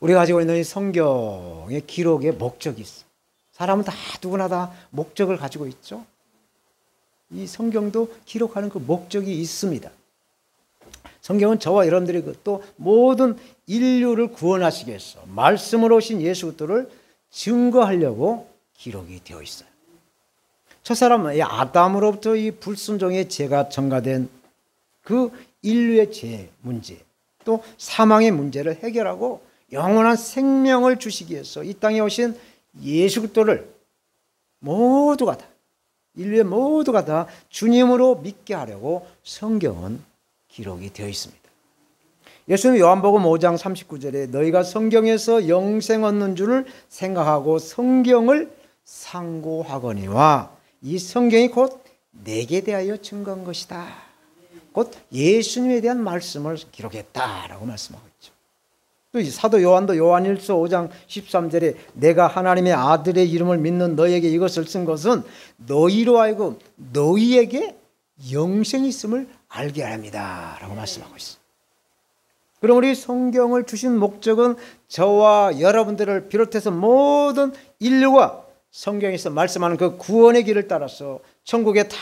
우리가 가지고 있는 이 성경의 기록에 목적이 있어. 사람은 다 누구나 다 목적을 가지고 있죠. 이 성경도 기록하는 그 목적이 있습니다. 성경은 저와 여러분들이 또 모든 인류를 구원하시기 위해서 말씀으로 오신 예수 그리스도를 증거하려고 기록이 되어 있어요. 첫사람은 아담으로부터 이 불순종의 죄가 전가된 그 인류의 죄 문제, 또 사망의 문제를 해결하고 영원한 생명을 주시기 위해서 이 땅에 오신 예수 그리스도를 모두가 다, 인류의 모두가 다 주님으로 믿게 하려고 성경은 기록이 되어 있습니다. 예수님 요한복음 5장 39절에 너희가 성경에서 영생 얻는 줄을 생각하고 성경을 상고하거니와 이 성경이 곧 내게 대하여 증거한 것이다. 곧 예수님에 대한 말씀을 기록했다라고 말씀하고 있죠. 또 사도 요한도 요한일서 5장 13절에 내가 하나님의 아들의 이름을 믿는 너에게 이것을 쓴 것은 너희로 하여금 너희에게 영생이 있음을 알게 합니다 라고 말씀하고 있어요. 그럼 우리 성경을 주신 목적은 저와 여러분들을 비롯해서 모든 인류가 성경에서 말씀하는 그 구원의 길을 따라서 천국에 다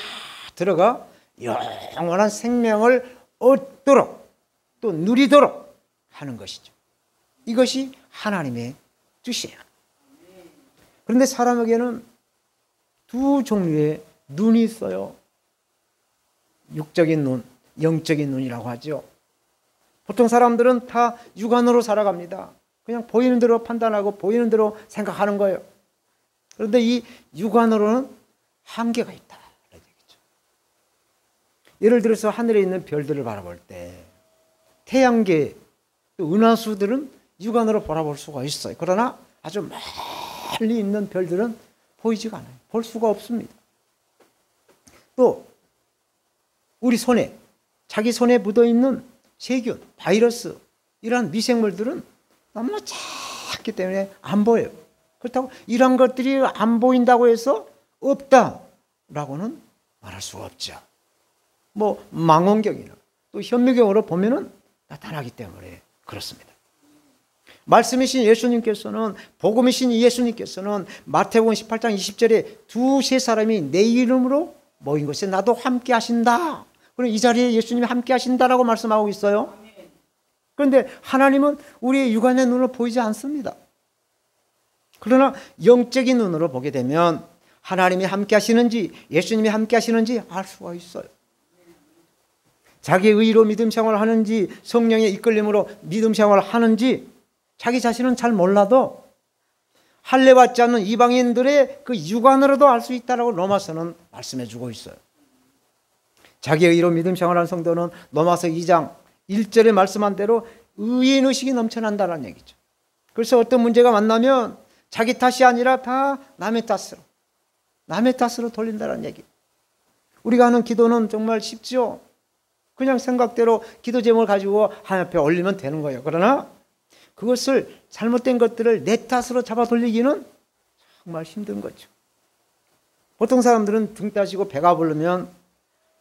들어가 영원한 생명을 얻도록 또 누리도록 하는 것이죠. 이것이 하나님의 뜻이에요. 그런데 사람에게는 두 종류의 눈이 있어요. 육적인 눈, 영적인 눈이라고 하죠. 보통 사람들은 다 육안으로 살아갑니다. 그냥 보이는 대로 판단하고 보이는 대로 생각하는 거예요. 그런데 이 육안으로는 한계가 있다. 예를 들어서 하늘에 있는 별들을 바라볼 때 태양계, 은하수들은 육안으로 바라볼 수가 있어요. 그러나 아주 멀리 있는 별들은 보이지가 않아요. 볼 수가 없습니다. 또 우리 손에, 자기 손에 묻어있는 세균, 바이러스 이런 미생물들은 너무 작기 때문에 안 보여요. 그렇다고 이런 것들이 안 보인다고 해서 없다라고는 말할 수가 없죠. 뭐 망원경이나 또 현미경으로 보면은 나타나기 때문에 그렇습니다. 말씀이신 예수님께서는, 복음이신 예수님께서는 마태복음 18장 20절에 두세 사람이 내 이름으로 모인 곳에 나도 함께 하신다. 그럼 이 자리에 예수님이 함께 하신다라고 말씀하고 있어요. 그런데 하나님은 우리의 육안의 눈으로 보이지 않습니다. 그러나 영적인 눈으로 보게 되면 하나님이 함께 하시는지 예수님이 함께 하시는지 알 수가 있어요. 자기의 의로 믿음 생활을 하는지 성령의 이끌림으로 믿음 생활을 하는지 자기 자신은 잘 몰라도 할례받지 않는 이방인들의 그 육안으로도 알 수 있다라고 로마서는 말씀해 주고 있어요. 자기의 의로 믿음 생활하는 성도는 로마서 2장 1절에 말씀한 대로 의인 의식이 넘쳐난다는 얘기죠. 그래서 어떤 문제가 만나면 자기 탓이 아니라 다 남의 탓으로 돌린다는 얘기. 우리가 하는 기도는 정말 쉽죠. 그냥 생각대로 기도 제목을 가지고 하나님 앞에 올리면 되는 거예요. 그러나 그것을 잘못된 것들을 내 탓으로 잡아 돌리기는 정말 힘든 거죠. 보통 사람들은 등 따지고 배가 부르면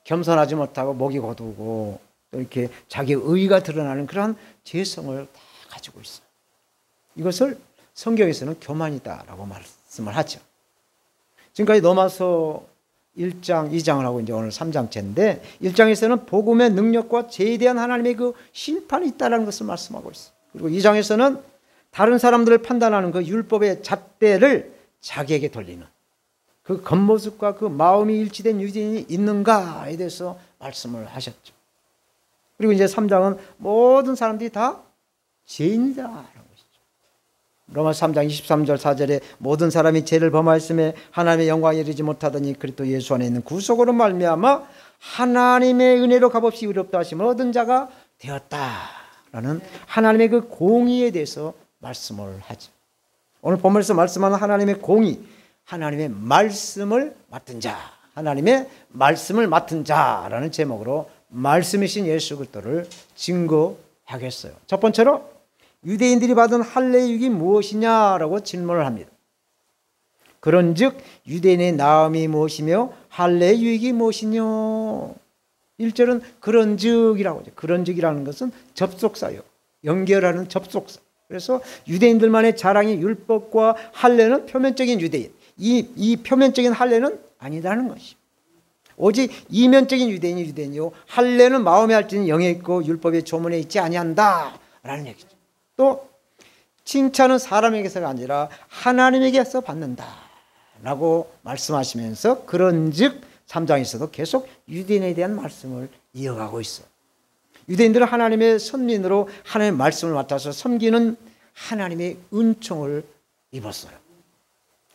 겸손하지 못하고 목이 고두고 또 이렇게 자기의 의의가 드러나는 그런 죄성을 다 가지고 있어요. 이것을 성경에서는 교만이다라고 말씀을 하죠. 지금까지 로마서 1장, 2장을 하고 이제 오늘 3장째인데 1장에서는 복음의 능력과 죄에 대한 하나님의 그 심판이 있다는 것을 말씀하고 있어요. 그리고 2장에서는 다른 사람들을 판단하는 그 율법의 잣대를 자기에게 돌리는 그 겉모습과 그 마음이 일치된 유대인이 있는가에 대해서 말씀을 하셨죠. 그리고 이제 3장은 모든 사람들이 다 죄인이다라는 것이죠. 로마서 3장 23절 4절에 모든 사람이 죄를 범하였음에 하나님의 영광에 이르지 못하더니 그리스도 예수 안에 있는 구속으로 말미암아 하나님의 은혜로 값없이 의롭다 하심을 얻은 자가 되었다라는 하나님의 그 공의에 대해서 말씀을 하죠. 오늘 본문에서 말씀하는 하나님의 공의, 하나님의 말씀을 맡은 자, 하나님의 말씀을 맡은 자라는 제목으로 말씀이신 예수 그리스도를 증거하겠어요. 첫 번째로 유대인들이 받은 할례의 유익이 무엇이냐라고 질문을 합니다. 그런즉 유대인의 나음이 무엇이며 할례의 유익이 무엇이냐. 1절은 그런즉이라고 하죠. 그런즉이라는 것은 접속사요. 연결하는 접속사. 그래서 유대인들만의 자랑이 율법과 할례는 표면적인 유대인, 이 표면적인 할례는 아니라는 것입니다. 오직 이면적인 유대인이 유대인이요 할례는 마음에 할지는 영에 있고 율법의 조문에 있지 아니한다라는 얘기죠. 또 칭찬은 사람에게서가 아니라 하나님에게서 받는다라고 말씀하시면서 그런즉 3장에서도 계속 유대인에 대한 말씀을 이어가고 있어. 유대인들은 하나님의 선민으로 하나님의 말씀을 맡아서 섬기는 하나님의 은총을 입었어요.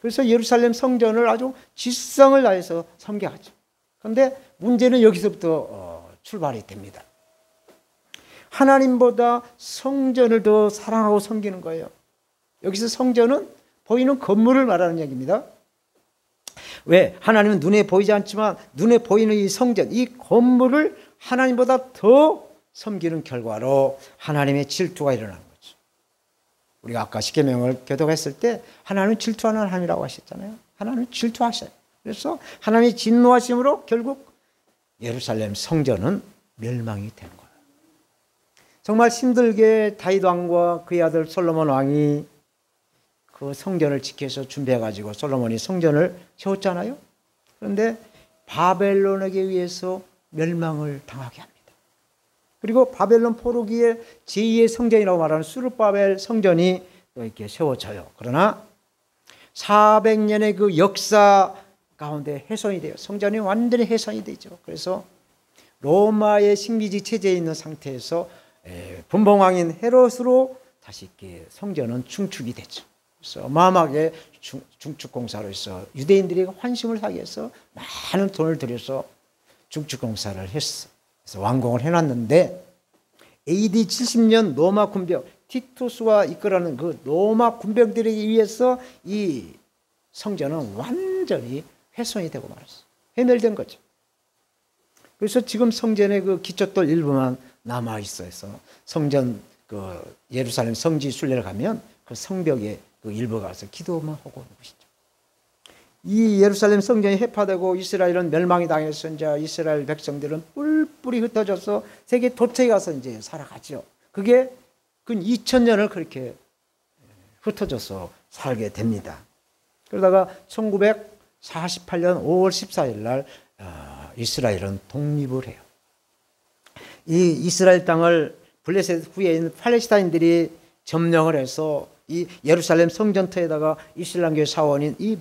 그래서 예루살렘 성전을 아주 지성을 다해서 섬겨하죠. 그런데 문제는 여기서부터 출발이 됩니다. 하나님보다 성전을 더 사랑하고 섬기는 거예요. 여기서 성전은 보이는 건물을 말하는 얘기입니다. 왜? 하나님은 눈에 보이지 않지만 눈에 보이는 이 성전, 이 건물을 하나님보다 더 섬기는 결과로 하나님의 질투가 일어나는 거죠. 우리가 아까 십계명을 교독했을 때 하나님은 질투하는 하나님이라고 하셨잖아요. 하나님은 질투하셔요. 그래서 하나님의 진노하심으로 결국 예루살렘 성전은 멸망이 된 거예요. 정말 힘들게 다윗 왕과 그의 아들 솔로몬 왕이 그 성전을 지켜서 준비해가지고 솔로몬이 성전을 세웠잖아요. 그런데 바벨론에게 의해서 멸망을 당하게 합니다. 그리고 바벨론 포로기의 제2의 성전이라고 말하는 수르바벨 성전이 또 이렇게 세워져요. 그러나 400년의 그 역사 가운데 훼손이 돼요. 성전이 완전히 훼손이 되죠. 그래서 로마의 식민지 체제에 있는 상태에서 분봉왕인 헤롯으로 다시 이렇게 성전은 중축이 됐죠. 그래서 어마어마하게 중축 공사로 해서 유대인들이 환심을 사기 위해서 많은 돈을 들여서 중축 공사를 했어. 그래서 완공을 해놨는데 AD 70년 로마 군병 티투스가 이끌어가는 그 로마 군병들에 의해서 이 성전은 완전히 훼손이 되고 말았어. 해멸된 거죠. 그래서 지금 성전의 그 기초돌 일부만 남아 있어서 성전 그 예루살렘 성지 순례를 가면 그 성벽에 그 일부 가서 기도만 하고 오는 것이죠. 이 예루살렘 성전이 해파되고 이스라엘은 멸망이 당해서 이제 이스라엘 백성들은 뿔뿔이 흩어져서 세계 도처에 가서 이제 살아가죠. 그게 근 2000년을 그렇게 흩어져서 살게 됩니다. 그러다가 1948년 5월 14일 날 이스라엘은 독립을 해요. 이 이스라엘 땅을 블레셋 후에 있는 팔레스타인들이 점령을 해서 이 예루살렘 성전터에다가 이슬람교 사원인 이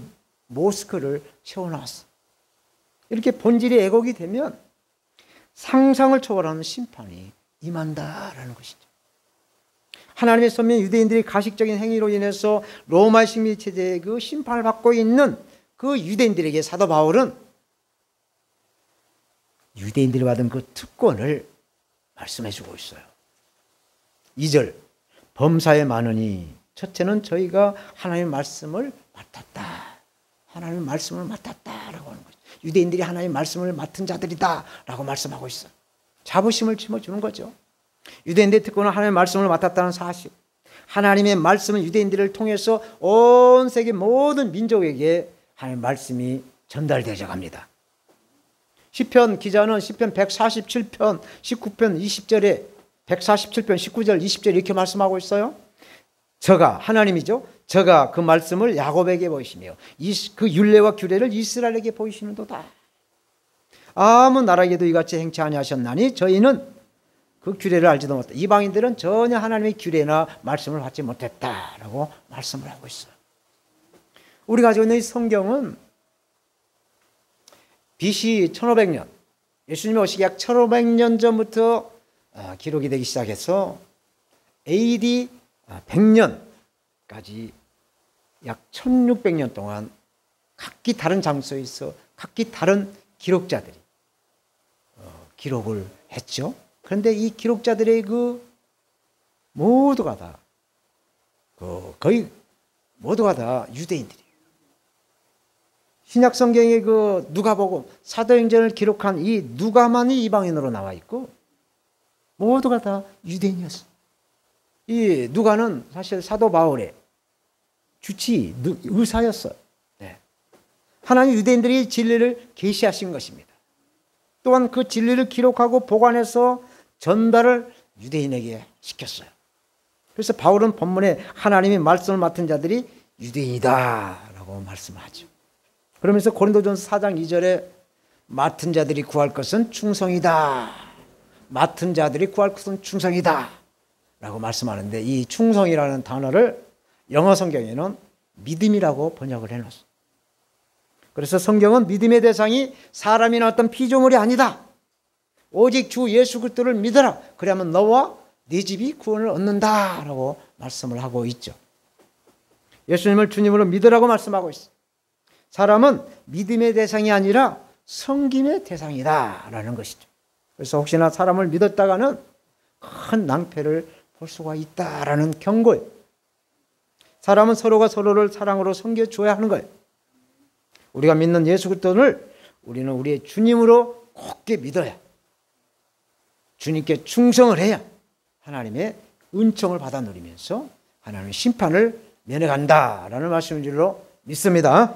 모스크를 세워놨어. 이렇게 본질이 애곡이 되면 상상을 초월하는 심판이 임한다라는 것이죠. 하나님의 선민 유대인들이 가식적인 행위로 인해서 로마 식민지 체제의 그 심판을 받고 있는 그 유대인들에게 사도 바울은 유대인들이 받은 그 특권을 말씀해 주고 있어요. 2절 범사에 많으니 첫째는 저희가 하나님의 말씀을 맡았다. 하나님의 말씀을 맡았다라고 하는 거죠. 유대인들이 하나님의 말씀을 맡은 자들이다라고 말씀하고 있어요. 자부심을 심어주는 거죠. 유대인들의 특권은 하나님의 말씀을 맡았다는 사실. 하나님의 말씀은 유대인들을 통해서 온 세계 모든 민족에게 하나님의 말씀이 전달되어 갑니다. 시편 기자는 시편 147편 19편 20절에 147편 19절 20절 이렇게 말씀하고 있어요. 저가 하나님이죠. 저가 그 말씀을 야곱에게 보이시며 그 율례와 규례를 이스라엘에게 보이시는도다. 아무 나라에게도 이같이 행치 아니하셨나니 저희는 그 규례를 알지도 못했다. 이방인들은 전혀 하나님의 규례나 말씀을 받지 못했다라고 말씀을 하고 있어요. 우리가 가지고 있는 이 성경은 BC 1500년 예수님이 오시기 약 1500년 전부터 기록이 되기 시작해서 AD 100년까지 약 1600년 동안 각기 다른 장소에서 각기 다른 기록자들이 기록을 했죠. 그런데 이 기록자들의 그 모두가 다 거의 모두가 다 유대인들이에요. 신약 성경의 그 누가복음 사도행전을 기록한 이 누가만이 이방인으로 나와 있고 모두가 다 유대인이었어요. 이 누가는 사실 사도 바울의 주치 의사였어요. 네. 하나님 유대인들이 진리를 계시하신 것입니다. 또한 그 진리를 기록하고 보관해서 전달을 유대인에게 시켰어요. 그래서 바울은 본문에 하나님이 말씀을 맡은 자들이 유대인이다 라고 말씀하죠. 그러면서 고린도전서 4장 2절에 맡은 자들이 구할 것은 충성이다. 맡은 자들이 구할 것은 충성이다 라고 말씀하는데, 이 충성이라는 단어를 영어 성경에는 믿음이라고 번역을 해놨어요. 그래서 성경은 믿음의 대상이 사람이나 어떤 피조물이 아니다. 오직 주 예수 그리스도를 믿어라. 그러면 너와 네 집이 구원을 얻는다 라고 말씀을 하고 있죠. 예수님을 주님으로 믿으라고 말씀하고 있어요. 사람은 믿음의 대상이 아니라 섬김의 대상이다 라는 것이죠. 그래서 혹시나 사람을 믿었다가는 큰 낭패를 볼 수가 있다라는 경고예요. 사람은 서로가 서로를 사랑으로 섬겨줘야 하는 거예요. 우리가 믿는 예수 그리스도를 우리는 우리의 주님으로 굳게 믿어야, 주님께 충성을 해야 하나님의 은총을 받아 누리면서 하나님의 심판을 면해간다라는 말씀인 줄로 믿습니다.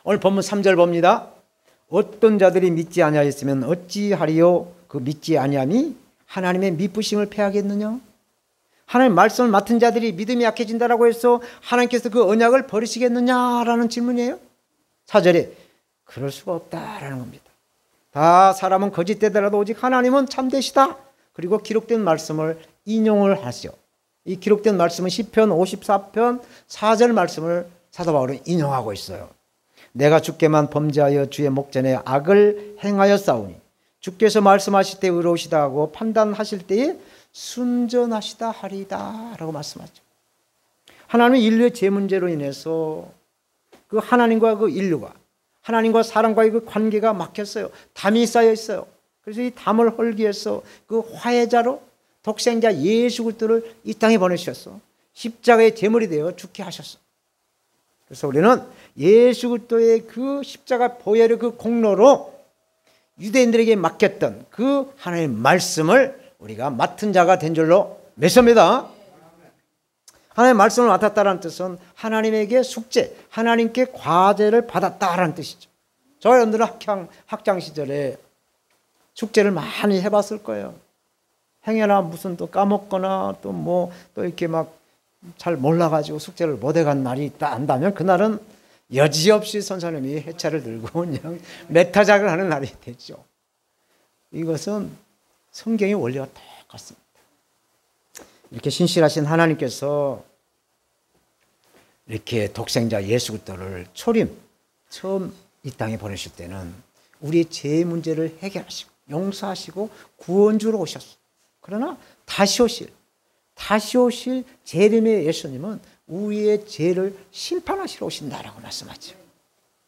오늘 본문 3절 봅니다. 어떤 자들이 믿지 아니하였으면 어찌하리요? 그 믿지 아니함이 하나님의 미쁘심을 패하겠느냐? 하나님 말씀을 맡은 자들이 믿음이 약해진다라고 해서 하나님께서 그 언약을 버리시겠느냐라는 질문이에요. 4절에 그럴 수가 없다라는 겁니다. 다 사람은 거짓되더라도 오직 하나님은 참되시다. 그리고 기록된 말씀을 인용을 하시죠. 이 기록된 말씀은 시편 54편 4절 말씀을 사도 바울은 인용하고 있어요. 내가 주께만 범죄하여 주의 목전에 악을 행하였사오니 주께서 말씀하실 때 의로우시다 하고 판단하실 때에 순전하시다 하리다 라고 말씀하죠. 하나님은 인류의 죄 문제로 인해서 그 하나님과 그 인류가, 하나님과 사람과의 그 관계가 막혔어요. 담이 쌓여 있어요. 그래서 이 담을 헐기 위해서 그 화해자로 독생자 예수 그리스도를 이 땅에 보내주셨어. 십자가의 제물이 되어 죽게 하셨어. 그래서 우리는 예수 그리스도의 그 십자가 보혈의 그 공로로 유대인들에게 맡겼던 그 하나님의 말씀을 우리가 맡은 자가 된 줄로 믿습니다. 하나님의 말씀을 맡았다는 뜻은 하나님에게 숙제, 하나님께 과제를 받았다라는 뜻이죠. 저와 여러분들은 학창 시절에 숙제를 많이 해봤을 거예요. 행여나 무슨 또 까먹거나 또 뭐 또 이렇게 막 잘 몰라가지고 숙제를 못 해간 날이 있다 한다면 그날은 여지없이 선생님이 해차를 들고 그냥 메타작을 하는 날이 되죠. 이것은 성경의 원리와 똑같습니다. 이렇게 신실하신 하나님께서 이렇게 독생자 예수 그리스도를 처음 이 땅에 보내실 때는 우리의 죄 문제를 해결하시고 용서하시고 구원주로 오셨어요. 그러나 다시 오실 재림의 예수님은 우리의 죄를 심판하시러 오신다라고 말씀하죠.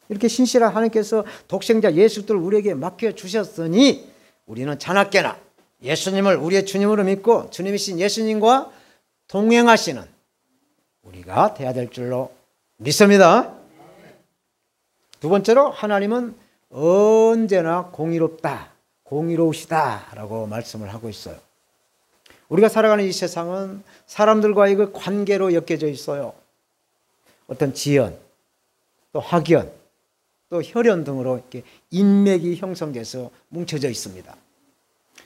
이렇게 신실한 하나님께서 독생자 예수 그리스도를 우리에게 맡겨주셨으니 우리는 자나깨나 예수님을 우리의 주님으로 믿고 주님이신 예수님과 동행하시는 우리가 돼야 될 줄로 믿습니다. 두 번째로 하나님은 언제나 공의로우시다라고 말씀을 하고 있어요. 우리가 살아가는 이 세상은 사람들과의 그 관계로 엮여져 있어요. 어떤 지연, 또 학연, 또 혈연 등으로 이렇게 인맥이 형성돼서 뭉쳐져 있습니다.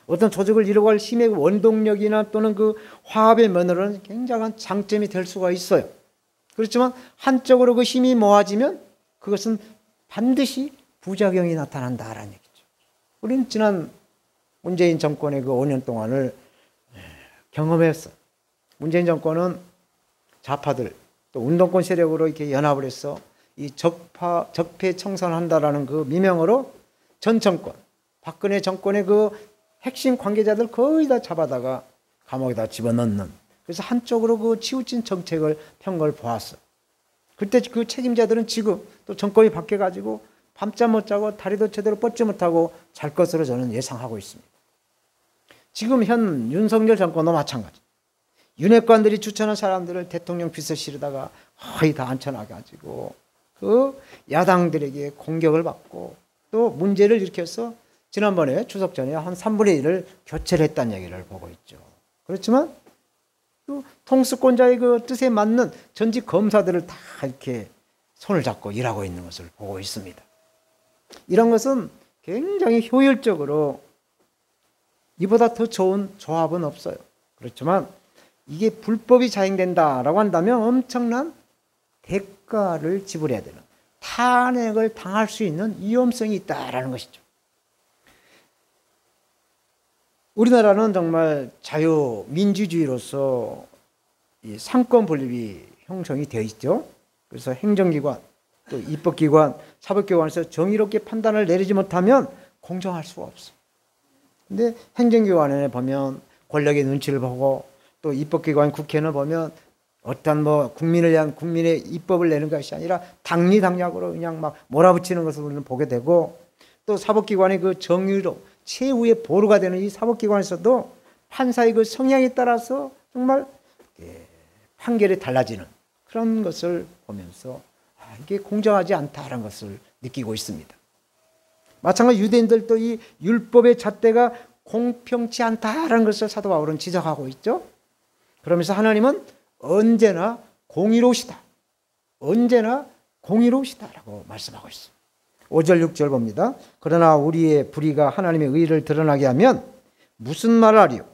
어떤 조직을 이루어갈 힘의 원동력이나 또는 그 화합의 면으로는 굉장한 장점이 될 수가 있어요. 그렇지만 한쪽으로 그 힘이 모아지면 그것은 반드시 부작용이 나타난다라는 얘기죠. 우리는 지난 문재인 정권의 그 5년 동안을 경험했어요. 문재인 정권은 좌파들 또 운동권 세력으로 이렇게 연합을 해서 이 적폐 청산한다라는 그 미명으로 전 정권, 박근혜 정권의 그 핵심 관계자들 거의 다 잡아다가 감옥에다 집어넣는, 그래서 한쪽으로 그 치우친 정책을 편 걸 보았어요. 그때 그 책임자들은 지금 또 정권이 바뀌어가지고 밤잠 못 자고 다리도 제대로 뻗지 못하고 잘 것으로 저는 예상하고 있습니다. 지금 현 윤석열 정권도 마찬가지. 윤핵관들이 추천한 사람들을 대통령 비서실에다가 거의 다 앉혀놔가지고 그 야당들에게 공격을 받고 또 문제를 일으켜서 지난번에 추석 전에 한 3분의 1을 교체를 했다는 얘기를 보고 있죠. 그렇지만 또 통수권자의 그 뜻에 맞는 전직 검사들을 다 이렇게 손을 잡고 일하고 있는 것을 보고 있습니다. 이런 것은 굉장히 효율적으로 이보다 더 좋은 조합은 없어요. 그렇지만 이게 불법이 자행된다라고 한다면 엄청난 대가를 지불해야 되는, 탄핵을 당할 수 있는 위험성이 있다라는 것이죠. 우리나라는 정말 자유민주주의로서 이 상권 분립이 형성이 되어 있죠. 그래서 행정기관, 또 입법기관, 사법기관에서 정의롭게 판단을 내리지 못하면 공정할 수가 없어요. 근데 행정기관에 보면 권력의 눈치를 보고, 또 입법기관 국회는 보면 어떤 국민을 위한 국민의 입법을 내는 것이 아니라 당리당략으로 그냥 막 몰아붙이는 것을 우리는 보게 되고, 또 사법기관의 그 정의로 최후의 보루가 되는 이 사법기관에서도 판사의 그 성향에 따라서 정말 판결이 달라지는 그런 것을 보면서 이게 공정하지 않다는 것을 느끼고 있습니다. 마찬가지로 유대인들도 이 율법의 잣대가 공평치 않다는 것을 사도 바울은 지적하고 있죠. 그러면서 하나님은 언제나 공의로우시다. 언제나 공의로우시다라고 말씀하고 있습니다. 5절 6절 봅니다. 그러나 우리의 불의가 하나님의 의를 드러나게 하면 무슨 말을 하리요?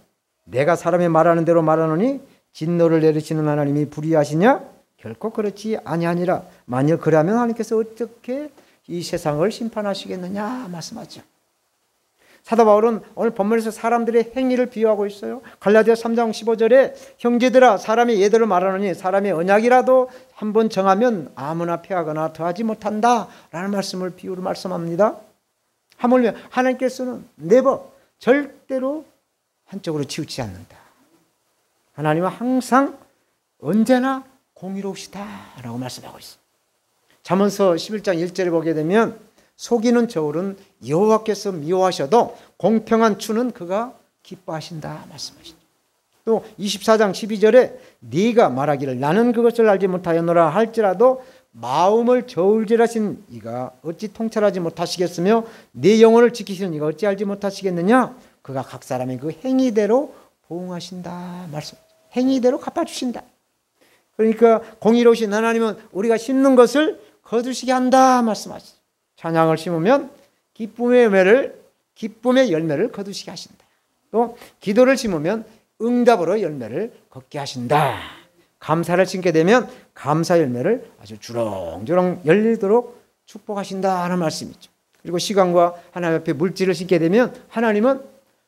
내가 사람이 말하는 대로 말하노니 진노를 내리시는 하나님이 불의하시냐? 결코 그렇지 아니하니라. 만일 그러면 하나님께서 어떻게 이 세상을 심판하시겠느냐 말씀하죠. 사도 바울은 오늘 본문에서 사람들의 행위를 비유하고 있어요. 갈라디아 3장 15절에 형제들아 사람이 예대로 말하노니 사람의 언약이라도 한번 정하면 아무나 폐하거나 더하지 못한다 라는 말씀을 비유로 말씀합니다. 하물며 하나님께서는 네버 절대로 한쪽으로 치우치지 않는다. 하나님은 항상 언제나 공의로우시다라고 말씀하고 있습니다. 잠언서 11장 1절에 보게 되면 속이는 저울은 여호와께서 미워하셔도 공평한 추는 그가 기뻐하신다 말씀하시죠. 또 24장 12절에 네가 말하기를 나는 그것을 알지 못하였노라 할지라도 마음을 저울질하신 이가 어찌 통찰하지 못하시겠으며 네 영혼을 지키시는 이가 어찌 알지 못하시겠느냐. 그가 각 사람의 그 행위대로 보응하신다 말씀하죠. 행위대로 갚아주신다. 그러니까 공의로우신 하나님은 우리가 심는 것을 거두시게 한다 말씀하시죠. 찬양을 심으면 기쁨의 열매를 거두시게 하신다. 또 기도를 심으면 응답으로 열매를 걷게 하신다. 감사를 심게 되면 감사 열매를 아주 주렁주렁 열리도록 축복하신다 하는 말씀이죠. 그리고 시간과 하나님 앞에 물질을 심게 되면 하나님은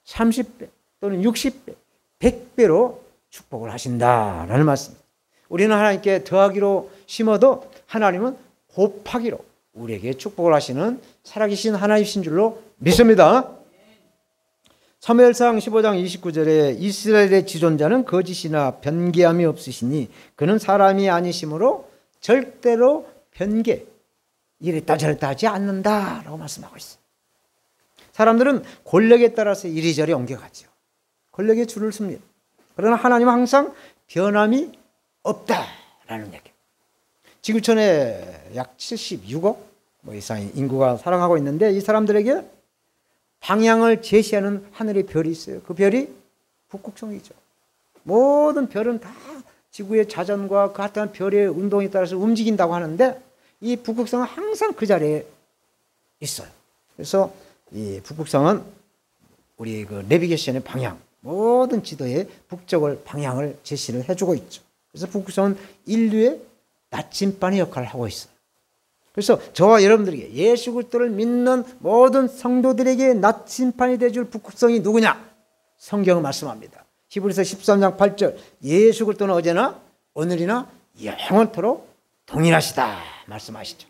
30배 또는 60배, 100배로 축복을 하신다라는 말씀입니다. 우리는 하나님께 더하기로 심어도 하나님은 곱하기로 우리에게 축복을 하시는 살아계신 하나님이신 줄로 믿습니다. 사무엘상 15장 29절에 이스라엘의 지존자는 거짓이나 변개함이 없으시니 그는 사람이 아니심으로 절대로 변개, 이랬다 저랬다 하지 않는다라고 말씀하고 있어요. 사람들은 권력에 따라서 이리저리 옮겨가죠. 권력에 줄을 섭니다. 그러나 하나님은 항상 변함이 없다라는 얘기예요. 지구촌에 약 76억 이상의 인구가 살아가고 있는데 이 사람들에게 방향을 제시하는 하늘의 별이 있어요. 그 별이 북극성이죠. 모든 별은 다 지구의 자전과 그 같은 별의 운동에 따라서 움직인다고 하는데 이 북극성은 항상 그 자리에 있어요. 그래서 이 북극성은 우리 그 내비게이션의 방향, 모든 지도의 북쪽을 방향을 제시를 해주고 있죠. 그래서 북극성은 인류의 나침반의 역할을 하고 있어요. 그래서 저와 여러분들에게 예수 그리스도를 믿는 모든 성도들에게 나침반이 되어줄 북극성이 누구냐? 성경은 말씀합니다. 히브리서 13장 8절 예수 그리스도는 어제나 오늘이나 영원토록 동일하시다 말씀하시죠.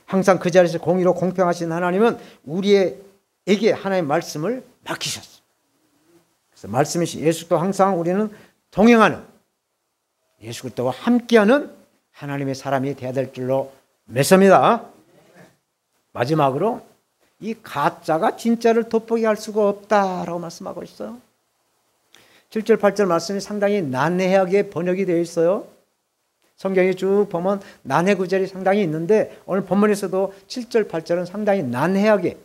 항상 그 자리에서 공의로 공평하신 하나님은 우리에게 하나님의 말씀을 맡기셨어요. 그래서 말씀이신 예수 그리스도 항상 우리는 동행하는 예수 그리스도와 함께하는 하나님의 사람이 되어야 될 줄로 믿습니다. 마지막으로 이 가짜가 진짜를 돋보게 할 수가 없다라고 말씀하고 있어요. 7절 8절 말씀이 상당히 난해하게 번역이 되어 있어요. 성경에 쭉 보면 난해 구절이 상당히 있는데 오늘 본문에서도 7절 8절은 상당히 난해하게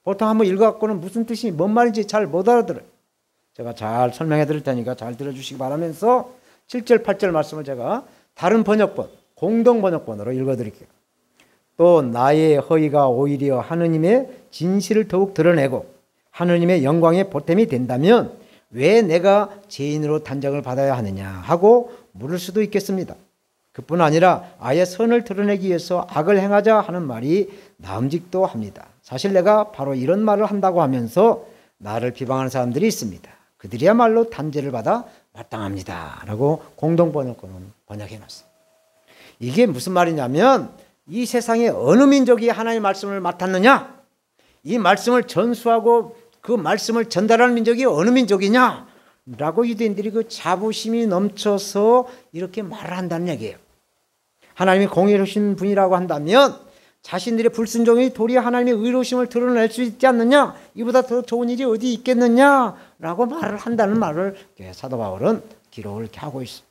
보통 한번 읽어갖고는 무슨 뜻이 뭔 말인지 잘 못 알아들어요. 제가 잘 설명해 드릴 테니까 잘 들어주시기 바라면서 7절 8절 말씀을 제가 다른 번역본 공동 번역본으로 읽어드릴게요. 또 나의 허위가 오히려 하느님의 진실을 더욱 드러내고 하느님의 영광의 보탬이 된다면 왜 내가 죄인으로 단정을 받아야 하느냐 하고 물을 수도 있겠습니다. 그뿐 아니라 아예 선을 드러내기 위해서 악을 행하자 하는 말이 나음직도 합니다. 사실 내가 바로 이런 말을 한다고 하면서 나를 비방하는 사람들이 있습니다. 그들이야말로 단죄를 받아 마땅합니다 라고 공동번역권은 번역해놨어요. 이게 무슨 말이냐면 이 세상에 어느 민족이 하나님의 말씀을 맡았느냐, 이 말씀을 전수하고 그 말씀을 전달하는 민족이 어느 민족이냐 라고 유대인들이 그 자부심이 넘쳐서 이렇게 말을 한다는 얘기예요. 하나님이 공의로우신 분이라고 한다면 자신들의 불순종이 도리어 하나님의 의로우심을 드러낼 수 있지 않느냐, 이보다 더 좋은 일이 어디 있겠느냐라고 말을 한다는 말을 사도 바울은 기록을 이렇게 하고 있어요.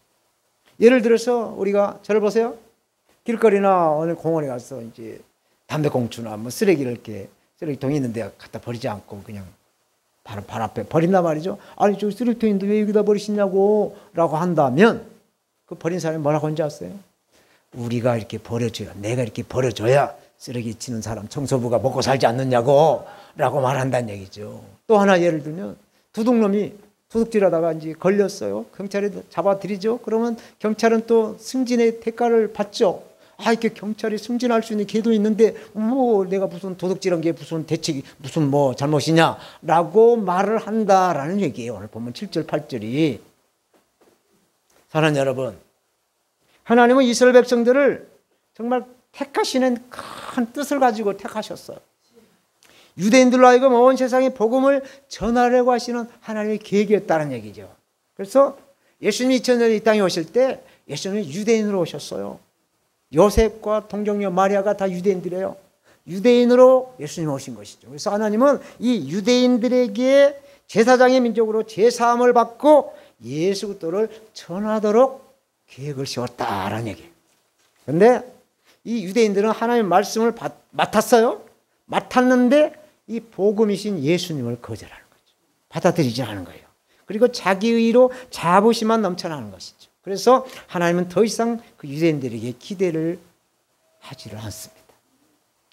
예를 들어서 우리가 저를 보세요. 길거리나 어느 공원에 가서 이제 담배꽁초나 뭐 쓰레기를 이렇게 쓰레기통이 있는데 갖다 버리지 않고 그냥 바로 발 앞에 버린단 말이죠. 아니 저 쓰레기통인데 왜 여기다 버리시냐고 라고 한다면 그 버린 사람이 뭐라고 하는지 아세요? 우리가 이렇게 버려줘야, 내가 이렇게 버려줘야 쓰레기 치는 사람 청소부가 먹고 살지 않느냐고 라고 말한다는 얘기죠. 또 하나 예를 들면 도둑놈이 도둑질하다가 이제 걸렸어요. 경찰에 잡아들이죠. 그러면 경찰은 또 승진의 대가를 받죠. 아, 이렇게 경찰이 승진할 수 있는 기회도 있는데 뭐 내가 무슨 도둑질한 게 무슨 대책이 무슨 뭐 잘못이냐라고 말을 한다라는 얘기예요. 오늘 보면 7절 8절이. 사랑하는 여러분, 하나님은 이스라엘 백성들을 정말 택하시는 큰 뜻을 가지고 택하셨어요. 유대인들로 하여금 온 세상에 복음을 전하려고 하시는 하나님의 계획이었다는 얘기죠. 그래서 예수님이 2000년 이 땅에 오실 때 예수님은 유대인으로 오셨어요. 요셉과 동정녀 마리아가 다 유대인들이에요. 유대인으로 예수님 오신 것이죠. 그래서 하나님은 이 유대인들에게 제사장의 민족으로 제사함을 받고 예수 그리스도를 전하도록 계획을 세웠다라는 얘기예요. 그런데 이 유대인들은 하나님의 말씀을 맡았어요. 맡았는데 이 복음이신 예수님을 거절하는 거죠. 받아들이지 않은 거예요. 그리고 자기 의로 자부심만 넘쳐나는 것이죠. 그래서 하나님은 더 이상 그 유대인들에게 기대를 하지를 않습니다.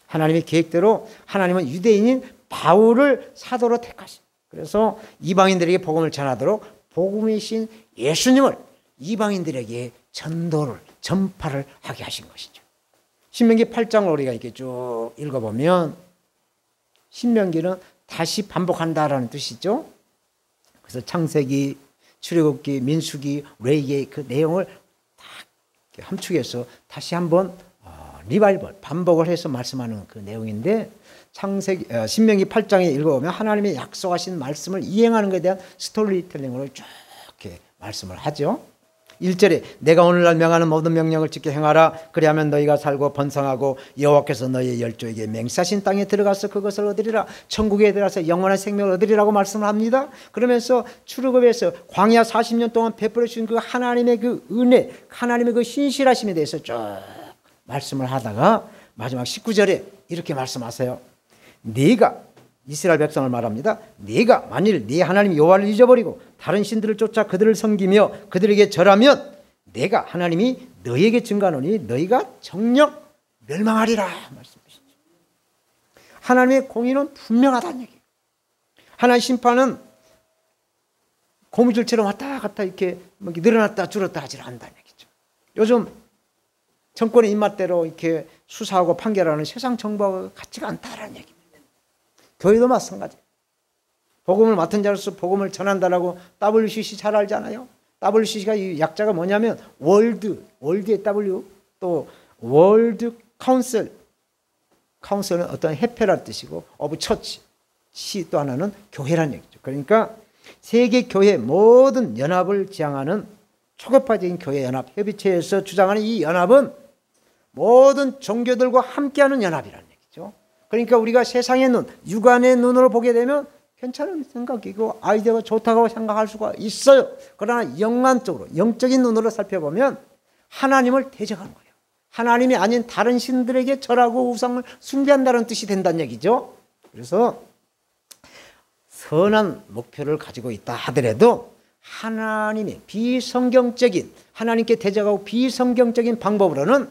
하나님의 계획대로 하나님은 유대인인 바울을 사도로 택하십니다. 그래서 이방인들에게 복음을 전하도록 복음이신 예수님을 이방인들에게 전파를 하게 하신 것이죠. 신명기 8장을 우리가 이렇게 쭉 읽어보면 신명기는 다시 반복한다라는 뜻이죠. 그래서 창세기, 출애굽기, 민수기, 레위기의 그 내용을 다 함축해서 다시 한번 리바이벌, 반복을 해서 말씀하는 그 내용인데 신명기 8장에 읽어보면 하나님의 약속하신 말씀을 이행하는 것에 대한 스토리텔링으로 쭉 이렇게 말씀을 하죠. 1절에 내가 오늘날 명하는 모든 명령을 지켜 행하라. 그리하면 너희가 살고 번성하고 여호와께서 너희의 열조에게 맹세하신 땅에 들어가서 그것을 얻으리라. 천국에 들어가서 영원한 생명을 얻으리라고 말씀을 합니다. 그러면서 출애굽에서 광야 40년 동안 베풀어 주신 그 하나님의 그 은혜, 하나님의 그 신실하심에 대해서 쭉 말씀을 하다가 마지막 19절에 이렇게 말씀하세요. 네가 이스라엘 백성을 말합니다. 네가 만일 네 하나님 여호와를 잊어버리고 다른 신들을 쫓아 그들을 섬기며 그들에게 절하면 내가 하나님이 너희에게 증거하노니 너희가 정녕 멸망하리라 말씀하시죠. 하나님의 공의는 분명하다는 얘기예요. 하나님의 심판은 고무줄처럼 왔다 갔다 이렇게 늘어났다 줄었다 하지 않는다는 얘기죠. 요즘 정권의 입맛대로 이렇게 수사하고 판결하는 세상 정부와 같지가 않다라는 얘기입니다. 교회도 마찬가지예요. 복음을 맡은 자로서 복음을 전한다라고 WCC 잘 알잖아요. WCC가 이 약자가 뭐냐면 월드의 W, 또 월드 카운슬. 카운슬은 어떤 협회란 뜻이고 오브 처치. C 또 하나는 교회란 얘기죠. 그러니까 세계 교회 모든 연합을 지향하는 초급화적인 교회 연합 협의체에서 주장하는 이 연합은 모든 종교들과 함께하는 연합이라는 얘기죠. 그러니까 우리가 세상의 눈, 육안의 눈으로 보게 되면 괜찮은 생각이고 아이디어가 좋다고 생각할 수가 있어요. 그러나 영안적으로, 영적인 눈으로 살펴보면 하나님을 대적하는 거예요. 하나님이 아닌 다른 신들에게 절하고 우상을 숭배한다는 뜻이 된다는 얘기죠. 그래서 선한 목표를 가지고 있다 하더라도 하나님의 비성경적인, 하나님께 대적하고 비성경적인 방법으로는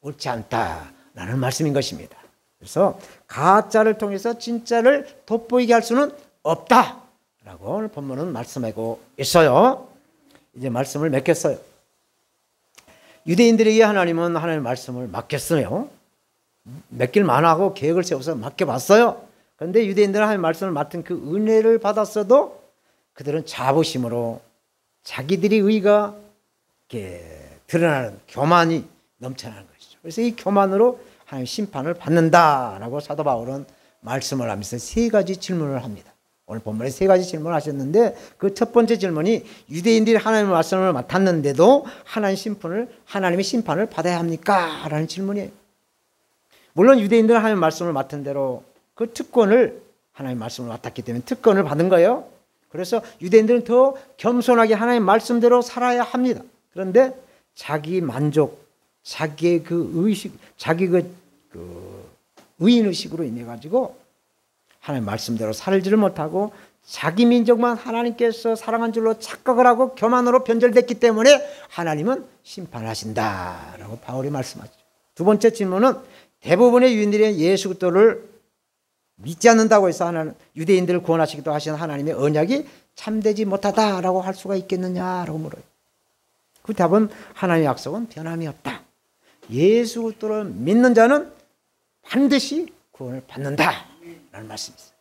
옳지 않다라는 말씀인 것입니다. 그래서 가짜를 통해서 진짜를 돋보이게 할 수는 없다라는 오늘 본문은 말씀하고 있어요. 이제 말씀을 맺겠어요. 유대인들에게 하나님은 하나님의 말씀을 맡겼어요. 맡길 만하고 계획을 세워서 맡겨봤어요. 그런데 유대인들은 하나님의 말씀을 맡은 그 은혜를 받았어도 그들은 자부심으로 자기들이 의가 이렇게 드러나는 교만이 넘쳐나는 것이죠. 그래서 이 교만으로 하나님 심판을 받는다라고 사도 바울은 말씀을 하면서 세 가지 질문을 합니다. 오늘 본문에 세 가지 질문을 하셨는데 그 첫 번째 질문이 유대인들이 하나님의 말씀을 맡았는데도 하나님의 심판을 받아야 합니까? 라는 질문이에요. 물론 유대인들은 하나님의 말씀을 맡은 대로 그 특권을 하나님의 말씀을 맡았기 때문에 특권을 받은 거예요. 그래서 유대인들은 더 겸손하게 하나님의 말씀대로 살아야 합니다. 그런데 자기 만족, 자기의 그 의식, 자기 그 의인의식으로 인해 가지고 하나님 말씀대로 살지를 못하고 자기 민족만 하나님께서 사랑한 줄로 착각을 하고 교만으로 변절됐기 때문에 하나님은 심판하신다라고 바울이 말씀하죠. 두 번째 질문은 대부분의 유대인들이 예수 그리스도를 믿지 않는다고 해서 하나님 유대인들을 구원하시기도 하신 하나님의 언약이 참되지 못하다라고 할 수가 있겠느냐라고 물어요. 그 답은 하나님의 약속은 변함이 없다. 예수 그리스도를 믿는 자는 반드시 구원을 받는다라는 말씀이 있어요.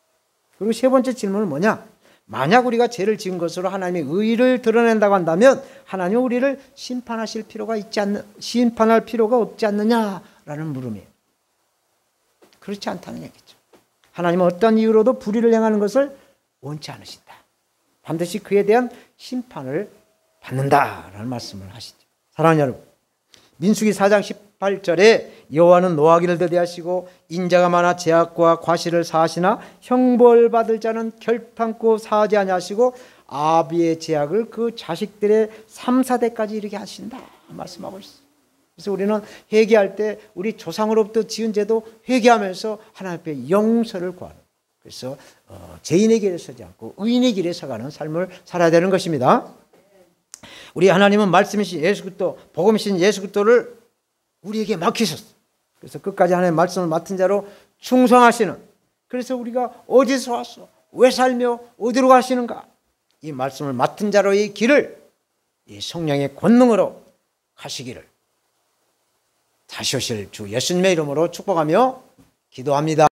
그리고 세 번째 질문은 뭐냐? 만약 우리가 죄를 지은 것으로 하나님의 의를 드러낸다고 한다면 하나님은 우리를 심판할 필요가 없지 않느냐라는 물음이에요. 그렇지 않다는 얘기죠. 하나님은 어떤 이유로도 불의를 행하는 것을 원치 않으신다. 반드시 그에 대한 심판을 받는다라는 말씀을 하시죠. 사랑하는 여러분, 민수기 4장 18절에 여호와는 노하기를 더디하시고 인자가 많아 죄악과 과실을 사하시나 형벌받을 자는 결탄코 사하지 아니하시고 아비의 죄악을 그 자식들의 3, 4대까지 이르게 하신다 말씀하고 있어요. 그래서 우리는 회개할 때 우리 조상으로부터 지은 죄도 회개하면서 하나님 앞에 용서를 구하는, 그래서 죄인의 길에 서지 않고 의인의 길에 서가는 삶을 살아야 되는 것입니다. 우리 하나님은 말씀이신 예수 그리스도, 복음이신 예수 그리스도를 우리에게 맡기셨어요. 그래서 끝까지 하나님의 말씀을 맡은 자로 충성하시는, 그래서 우리가 어디서 왔어, 왜 살며 어디로 가시는가, 이 말씀을 맡은 자로의 길을 이 성령의 권능으로 가시기를 다시 오실 주 예수님의 이름으로 축복하며 기도합니다.